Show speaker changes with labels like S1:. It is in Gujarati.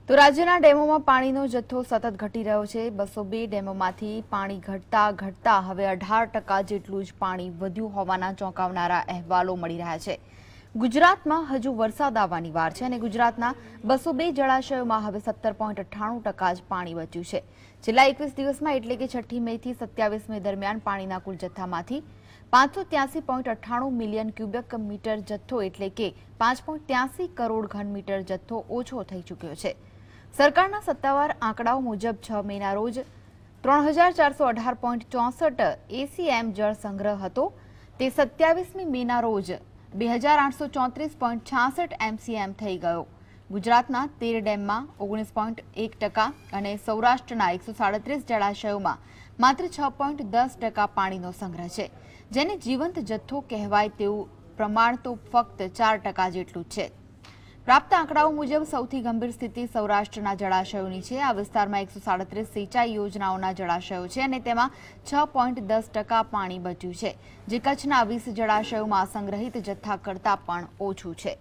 S1: તો રાજ્યના ડેમોમાં પાણીનો જથ્થો સતત ઘટી રહ્યો છે। 202 ડેમોમાંથી પાણી ઘટતા હવે 18% જેટલું જ પાણી વધ્યું હોવાના ચોંકાવનારા અહેવાલો મળી રહ્યા છે। ગુજરાતમાં હજુ વરસાદ આવવાની વાર છે અને ગુજરાતના 202 જળાશયોમાં હવે 17.98% જ પાણી બચ્યું છે। છેલ્લા 21 દિવસમાં એટલે કે 6 મે થી 27 મે દરમિયાન પાણીના કુલ જથ્થામાંથી 583.98 મિલિયન ક્યુબિક મીટર જથ્થો એટલે કે 5.83 કરોડ ઘન મીટર જથ્થો ઓછો થઈ ચૂક્યો છે। સરકારના સત્તાવાર આંકડાઓ મુજબ 6 મેના રોજ 3418.64 એસીએમ જળ સંગ્રહ હતો, તે 27મી મેના રોજ 2834.66 એમસીએમ થઈ ગયો। ગુજરાતના 13 ડેમમાં 19.1% અને સૌરાષ્ટ્રના 137 જળાશયોમાં માત્ર 6.10% પાણીનો સંગ્રહ છે, જેને જીવંત જથ્થો કહેવાય તેવું પ્રમાણ તો ફક્ત 4% જેટલું જ છે। પ્રાપ્ત આંકડાઓ મુજબ સૌથી ગંભીર સ્થિતિ સૌરાષ્ટ્રના જળાશયોની છે। આ વિસ્તારમાં 137 સિંચાઈ યોજનાઓના જળાશયો છે અને તેમાં 6.10% પાણી બચ્યું છે, જે કચ્છના 20 જળાશયોમાં સંગ્રહિત જથ્થા કરતાં પણ ઓછું છે।